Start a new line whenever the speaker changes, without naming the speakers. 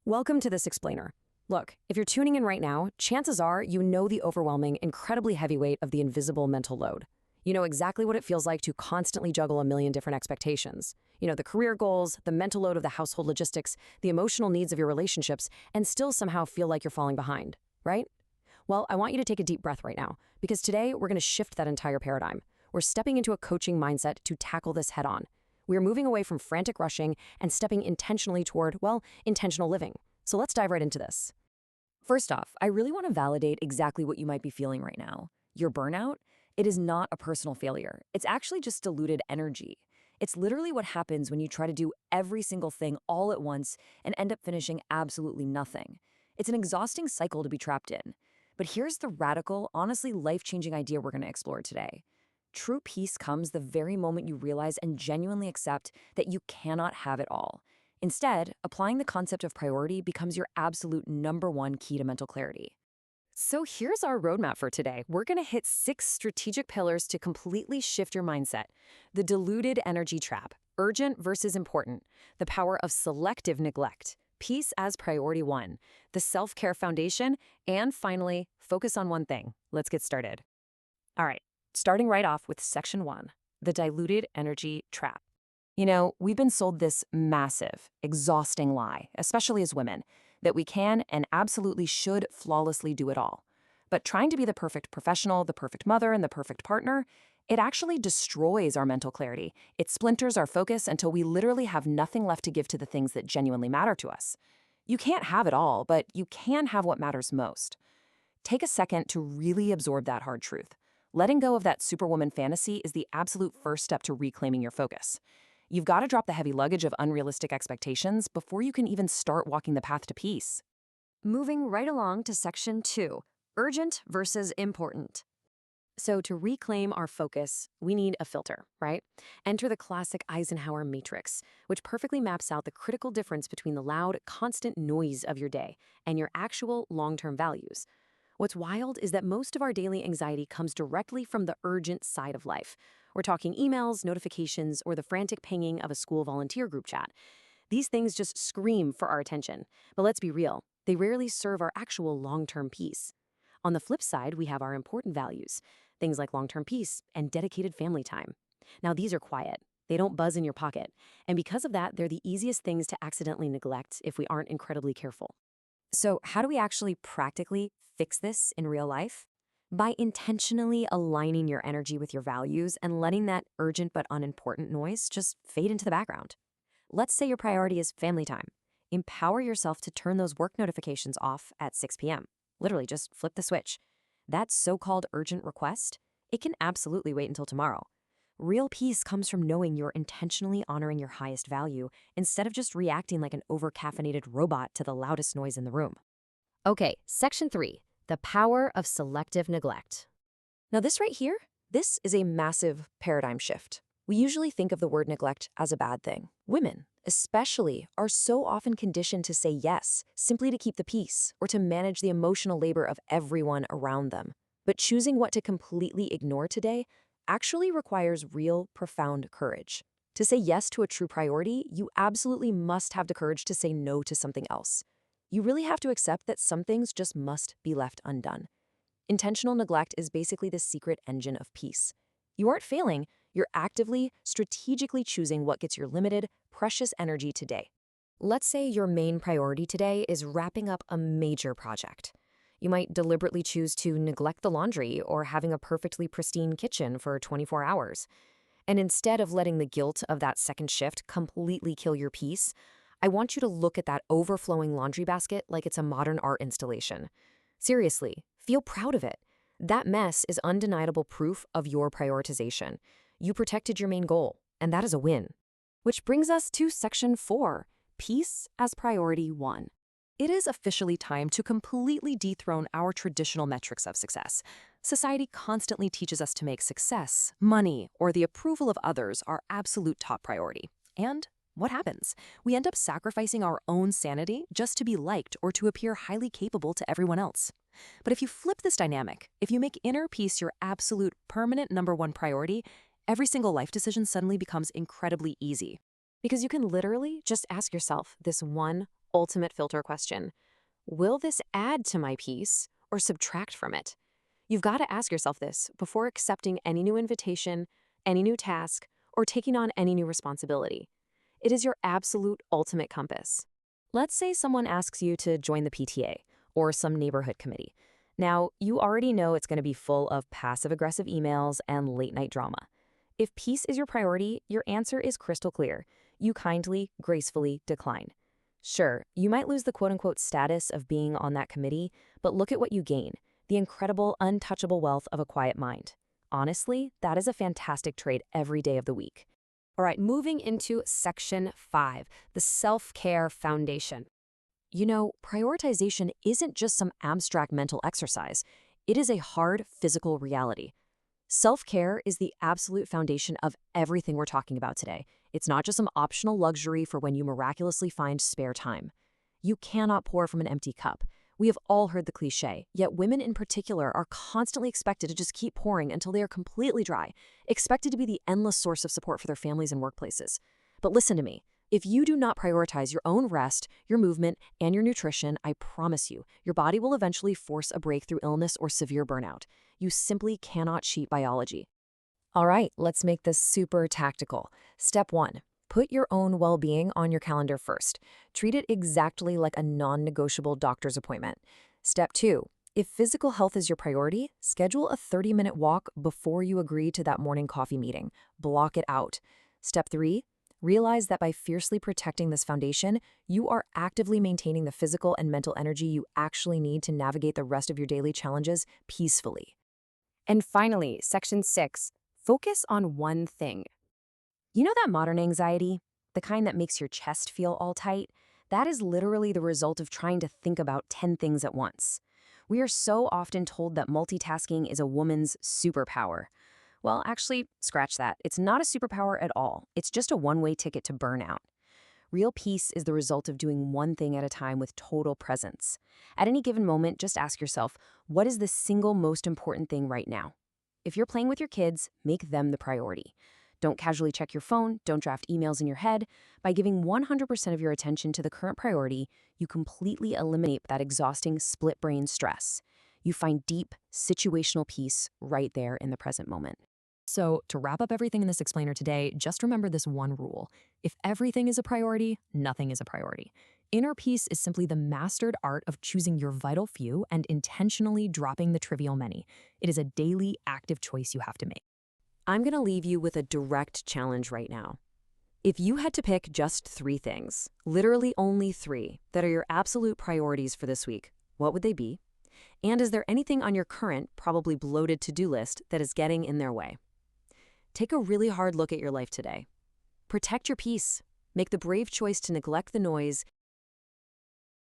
Welcome to this explainer. Look, if you're tuning in right now, chances are you know the overwhelming, incredibly heavy weight of the invisible mental load. You know exactly what it feels like to constantly juggle a million different expectations. You know, the career goals, the mental load of the household logistics, the emotional needs of your relationships, and still somehow feel like you're falling behind, right? Well, I want you to take a deep breath right now, because today we're going to shift that entire paradigm. We're stepping into a coaching mindset to tackle this head on. We're moving away from frantic rushing and stepping intentionally toward, well, intentional living. So let's dive right into this.
First off, I really want to validate exactly what you might be feeling right now. Your burnout, it is not a personal failure. It's actually just diluted energy. It's literally what happens when you try to do every single thing all at once and end up finishing absolutely nothing. It's an exhausting cycle to be trapped in. But here's the radical, honestly life-changing idea we're going to explore today. True peace comes the very moment you realize and genuinely accept that you cannot have it all. Instead, applying the concept of priority becomes your absolute #1 key to mental clarity.
So here's our roadmap for today. We're going to hit 6 strategic pillars to completely shift your mindset. The diluted energy trap, urgent versus important, the power of selective neglect, peace as priority 1, the self-care foundation, and finally, focus on one thing. Let's get started. All right, starting right off with section 1, the diluted energy trap. You know, we've been sold this massive, exhausting lie, especially as women, that we can and absolutely should flawlessly do it all. But trying to be the perfect professional, the perfect mother, and the perfect partner, it actually destroys our mental clarity. It splinters our focus until we literally have nothing left to give to the things that genuinely matter to us. You can't have it all, but you can have what matters most. Take a second to really absorb that hard truth. Letting go of that superwoman fantasy is the absolute first step to reclaiming your focus. You've got to drop the heavy luggage of unrealistic expectations before you can even start walking the path to peace.
Moving right along to section 2, urgent versus important.
So to reclaim our focus, we need a filter, right? Enter the classic Eisenhower Matrix, which perfectly maps out the critical difference between the loud, constant noise of your day and your actual long-term values. What's wild is that most of our daily anxiety comes directly from the urgent side of life. We're talking emails, notifications, or the frantic pinging of a school volunteer group chat. These things just scream for our attention. But let's be real, they rarely serve our actual long-term peace. On the flip side, we have our important values, things like long-term peace and dedicated family time. Now, these are quiet. They don't buzz in your pocket. And because of that, they're the easiest things to accidentally neglect if we aren't incredibly careful.
So how do we actually practically fix this in real life? By intentionally aligning your energy with your values and letting that urgent but unimportant noise just fade into the background. Let's say your priority is family time. Empower yourself to turn those work notifications off at 6 p.m. Literally, just flip the switch. That so-called urgent request, it can absolutely wait until tomorrow. Real peace comes from knowing you're intentionally honoring your highest value instead of just reacting like an over-caffeinated robot to the loudest noise in the room.
Okay, section 3, the power of selective neglect.
Now this right here, this is a massive paradigm shift. We usually think of the word neglect as a bad thing. Women, especially, are so often conditioned to say yes, simply to keep the peace or to manage the emotional labor of everyone around them. But choosing what to completely ignore today actually requires real, profound courage. To say yes to a true priority, you absolutely must have the courage to say no to something else. You really have to accept that some things just must be left undone. Intentional neglect is basically the secret engine of peace. You aren't failing, you're actively, strategically choosing what gets your limited, precious energy today. Let's say your main priority today is wrapping up a major project. You might deliberately choose to neglect the laundry or having a perfectly pristine kitchen for 24 hours. And instead of letting the guilt of that second shift completely kill your peace, I want you to look at that overflowing laundry basket like it's a modern art installation. Seriously, feel proud of it. That mess is undeniable proof of your prioritization. You protected your main goal, and that is a win. Which brings us to section 4, peace as priority 1. It is officially time to completely dethrone our traditional metrics of success. Society constantly teaches us to make success, money, or the approval of others our absolute top priority. And what happens? We end up sacrificing our own sanity just to be liked or to appear highly capable to everyone else. But if you flip this dynamic, if you make inner peace your absolute permanent #1 priority, every single life decision suddenly becomes incredibly easy. Because you can literally just ask yourself this one ultimate filter question. Will this add to my peace or subtract from it? You've got to ask yourself this before accepting any new invitation, any new task, or taking on any new responsibility. It is your absolute ultimate compass. Let's say someone asks you to join the PTA or some neighborhood committee. Now, you already know it's going to be full of passive-aggressive emails and late-night drama. If peace is your priority, your answer is crystal clear. You kindly, gracefully decline. Sure, you might lose the quote-unquote status of being on that committee, but look at what you gain, the incredible, untouchable wealth of a quiet mind. Honestly, that is a fantastic trade every day of the week. All right, moving into section 5, the self-care foundation. You know, prioritization isn't just some abstract mental exercise. It is a hard physical reality. Self-care is the absolute foundation of everything we're talking about today. It's not just some optional luxury for when you miraculously find spare time. You cannot pour from an empty cup. We have all heard the cliche, yet women in particular are constantly expected to just keep pouring until they are completely dry, expected to be the endless source of support for their families and workplaces. But listen to me. If you do not prioritize your own rest, your movement, and your nutrition, I promise you, your body will eventually force a break through illness or severe burnout. You simply cannot cheat biology. All right, let's make this super tactical. Step 1. Put your own well-being on your calendar first. Treat it exactly like a non-negotiable doctor's appointment. Step 2. If physical health is your priority, schedule a 30-minute walk before you agree to that morning coffee meeting. Block it out. Step 3. Realize that by fiercely protecting this foundation, you are actively maintaining the physical and mental energy you actually need to navigate the rest of your daily challenges peacefully. And finally, section 6, focus on one thing. You know that modern anxiety? The kind that makes your chest feel all tight? That is literally the result of trying to think about 10 things at once. We are so often told that multitasking is a woman's superpower. Well, actually, scratch that. It's not a superpower at all. It's just a one-way ticket to burnout. Real peace is the result of doing one thing at a time with total presence. At any given moment, just ask yourself, what is the single most important thing right now? If you're playing with your kids, make them the priority. Don't casually check your phone, don't draft emails in your head. By giving 100% of your attention to the current priority, you completely eliminate that exhausting split-brain stress. You find deep, situational peace right there in the present moment. So, to wrap up everything in this explainer today, just remember this one rule. If everything is a priority, nothing is a priority. Inner peace is simply the mastered art of choosing your vital few and intentionally dropping the trivial many. It is a daily, active choice you have to make. I'm going to leave you with a direct challenge right now. If you had to pick just 3 things, literally only 3, that are your absolute priorities for this week, what would they be? And is there anything on your current, probably bloated to-do list that is getting in their way? Take a really hard look at your life today. Protect your peace. Make the brave choice to neglect the noise